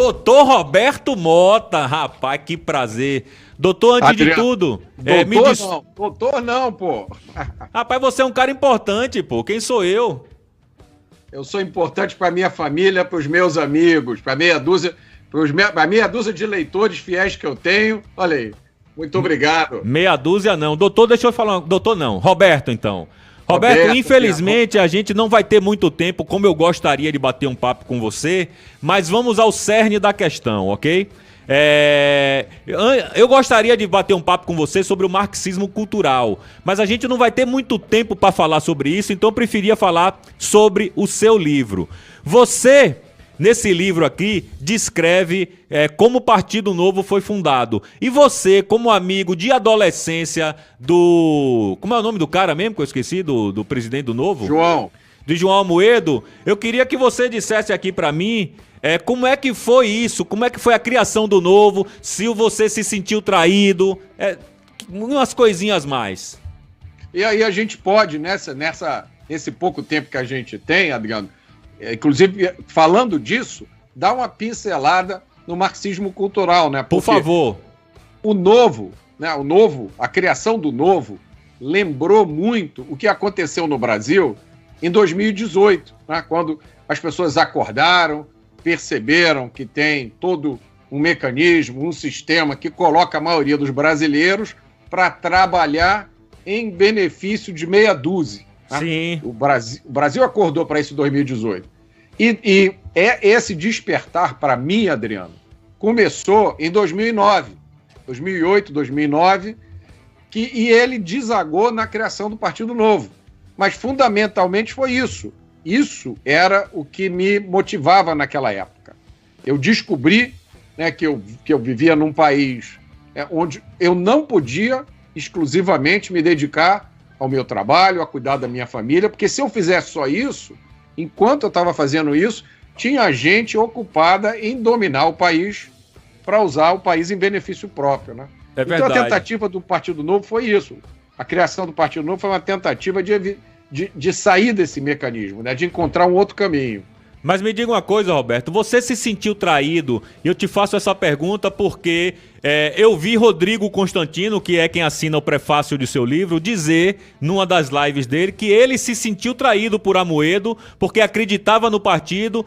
Doutor Roberto Mota, rapaz, que prazer. Doutor, antes de tudo... Doutor não, pô. Rapaz, você é um cara importante, pô. Quem sou eu? Eu sou importante para minha família, para os meus amigos, para meia dúzia de leitores fiéis que eu tenho. Olha aí, muito obrigado. Meia dúzia não. Doutor, deixa eu falar... Doutor não, Roberto então. Roberto, infelizmente a gente não vai ter muito tempo, como eu gostaria de bater um papo com você, mas vamos ao cerne da questão, ok? Eu gostaria de bater um papo com você sobre o marxismo cultural, mas a gente não vai ter muito tempo para falar sobre isso, então eu preferia falar sobre o seu livro. Você, nesse livro aqui, descreve como o Partido Novo foi fundado. E você, como amigo de adolescência do... Como é o nome do cara mesmo que eu esqueci? Do presidente do Novo? João. De João Amoedo. Eu queria que você dissesse aqui para mim como é que foi isso, como é que foi a criação do Novo, se você se sentiu traído, umas coisinhas mais. E aí a gente pode, nesse pouco tempo que a gente tem, Adriano, inclusive falando disso, dar uma pincelada no marxismo cultural, né? Por favor. O Novo, a criação do Novo, lembrou muito o que aconteceu no Brasil em 2018, né? Quando as pessoas acordaram, perceberam que tem todo um mecanismo, um sistema que coloca a maioria dos brasileiros para trabalhar em benefício de meia dúzia. Né? Sim. O Brasil acordou para isso em 2018. E esse despertar, para mim, Adriano, começou em 2009, 2008, 2009, e ele desagou na criação do Partido Novo. Mas, fundamentalmente, foi isso. Isso era o que me motivava naquela época. Eu descobri, né, que eu vivia num país onde eu não podia exclusivamente me dedicar ao meu trabalho, a cuidar da minha família, porque se eu fizesse só isso, enquanto eu estava fazendo isso, tinha gente ocupada em dominar o país para usar o país em benefício próprio, né? É verdade. Então a tentativa do Partido Novo foi isso. A criação do Partido Novo foi uma tentativa de sair desse mecanismo, né? De encontrar um outro caminho. Mas me diga uma coisa, Roberto, você se sentiu traído? E eu te faço essa pergunta porque eu vi Rodrigo Constantino, que é quem assina o prefácio de seu livro, dizer, numa das lives dele, que ele se sentiu traído por Amoedo, porque acreditava no partido,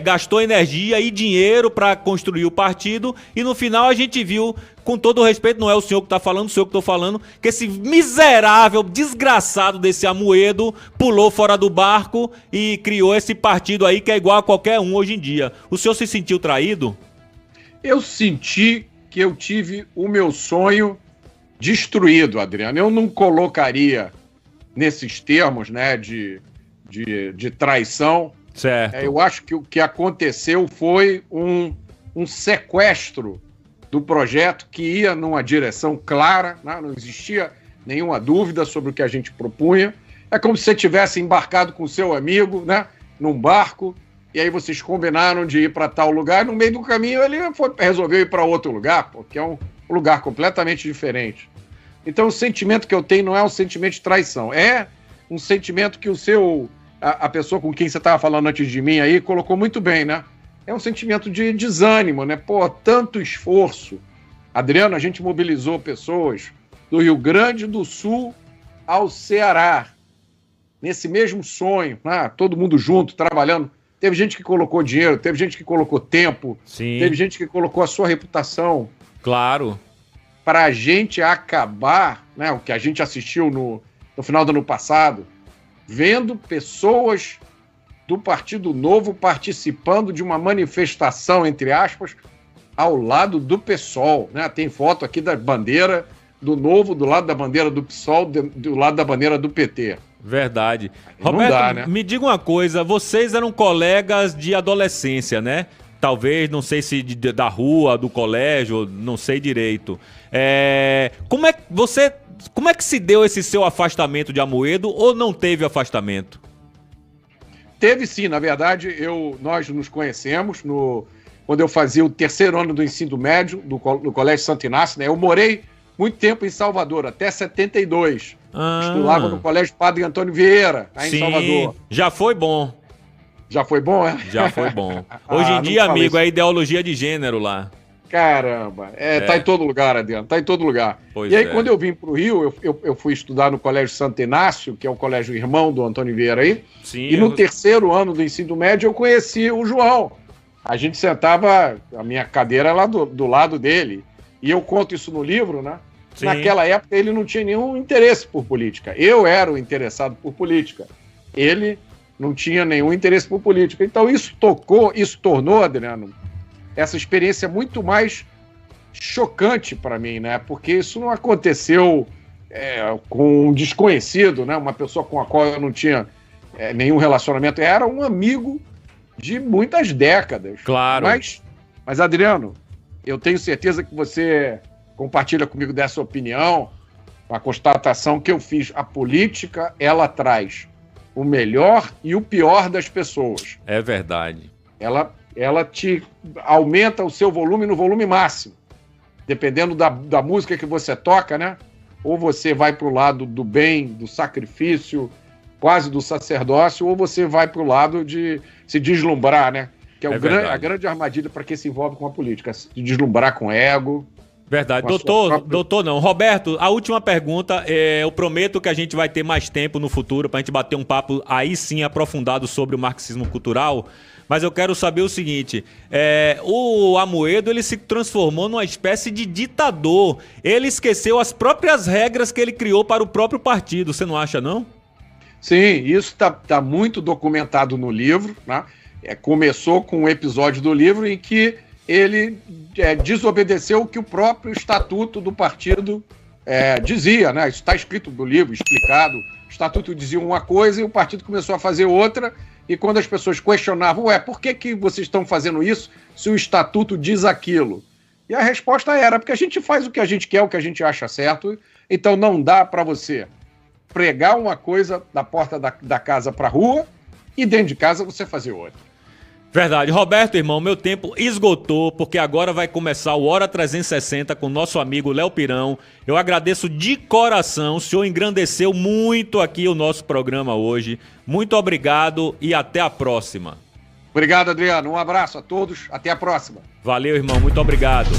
gastou energia e dinheiro para construir o partido, e no final a gente viu, com todo o respeito, não é o senhor que está falando, sou eu que estou falando, que esse miserável, desgraçado desse Amoedo pulou fora do barco e criou esse partido aí que é igual a qualquer um hoje em dia. O senhor se sentiu traído? Eu senti que eu tive o meu sonho destruído, Adriano. Eu não colocaria nesses termos, né, de traição. Certo. Eu acho que o que aconteceu foi um sequestro do projeto que ia numa direção clara, né? Não existia nenhuma dúvida sobre o que a gente propunha. É como se você tivesse embarcado com seu amigo, né, num barco, e aí vocês combinaram de ir para tal lugar, e no meio do caminho ele resolveu ir para outro lugar, porque é um lugar completamente diferente. Então o sentimento que eu tenho não é um sentimento de traição, é um sentimento que a pessoa com quem você estava falando antes de mim aí colocou muito bem, né? É um sentimento de desânimo, né? Pô, tanto esforço. Adriano, a gente mobilizou pessoas do Rio Grande do Sul ao Ceará, nesse mesmo sonho, né? Todo mundo junto, trabalhando. Teve gente que colocou dinheiro, teve gente que colocou tempo, Sim. Teve gente que colocou a sua reputação. Claro. Para a gente acabar, né, o que a gente assistiu no final do ano passado, vendo pessoas do Partido Novo participando de uma manifestação, entre aspas, ao lado do PSOL. Né? Tem foto aqui da bandeira do Novo, do lado da bandeira do PSOL, do lado da bandeira do PT. Verdade. Não Roberto, dá, né? me diga uma coisa, vocês eram colegas de adolescência, né? Talvez, não sei se da rua, do colégio, não sei direito. Como é que se deu esse seu afastamento de Amoedo ou não teve afastamento? Teve sim, na verdade, nós nos conhecemos quando eu fazia o terceiro ano do ensino médio do Colégio Santo Inácio, né? Eu morei muito tempo em Salvador, até 72. Estudava no Colégio Padre Antônio Vieira, aí em Salvador. Já foi bom. Já foi bom, é? Já foi bom. Hoje em dia, amigo, é ideologia de gênero lá. Caramba, tá em todo lugar, Adriano, tá em todo lugar. Pois e aí, é. quando eu vim para o Rio, eu fui estudar no Colégio Santo Inácio, que é o colégio irmão do Antônio Vieira aí, Sim, e no terceiro ano do ensino médio eu conheci o João. A gente sentava, a minha cadeira lá do lado dele, e eu conto isso no livro, né? Sim. Naquela época ele não tinha nenhum interesse por política. Eu era o interessado por política. Ele não tinha nenhum interesse por política. Então isso tornou, Adriano, essa experiência muito mais chocante para mim, né? Porque isso não aconteceu com um desconhecido, né? Uma pessoa com a qual eu não tinha nenhum relacionamento. Era um amigo de muitas décadas. Claro. Mas, Adriano, eu tenho certeza que você compartilha comigo dessa opinião, a constatação que eu fiz. A política, ela traz o melhor e o pior das pessoas. É verdade. Ela te aumenta o seu volume no volume máximo, dependendo da música que você toca, né? Ou você vai para o lado do bem, do sacrifício, quase do sacerdócio, ou você vai para o lado de se deslumbrar, né? Que é a grande armadilha para quem se envolve com a política, se deslumbrar com ego. Verdade. Doutor não. Roberto, a última pergunta, eu prometo que a gente vai ter mais tempo no futuro para a gente bater um papo aí sim aprofundado sobre o marxismo cultural, mas eu quero saber o seguinte, o Amoedo, ele se transformou numa espécie de ditador, ele esqueceu as próprias regras que ele criou para o próprio partido, você não acha não? Sim, isso tá muito documentado no livro, né? Começou com um episódio do livro em que ele desobedeceu o que o próprio estatuto do partido dizia, né? Isso está escrito no livro, explicado. O estatuto dizia uma coisa e o partido começou a fazer outra, e quando as pessoas questionavam, por que vocês estão fazendo isso se o estatuto diz aquilo? E a resposta era, porque a gente faz o que a gente quer, o que a gente acha certo, então não dá para você pregar uma coisa da porta da casa para a rua e dentro de casa você fazer outra. Verdade. Roberto, irmão, meu tempo esgotou, porque agora vai começar o Hora 360 com o nosso amigo Léo Pirão. Eu agradeço de coração, o senhor engrandeceu muito aqui o nosso programa hoje. Muito obrigado e até a próxima. Obrigado, Adriano. Um abraço a todos, até a próxima. Valeu, irmão, muito obrigado.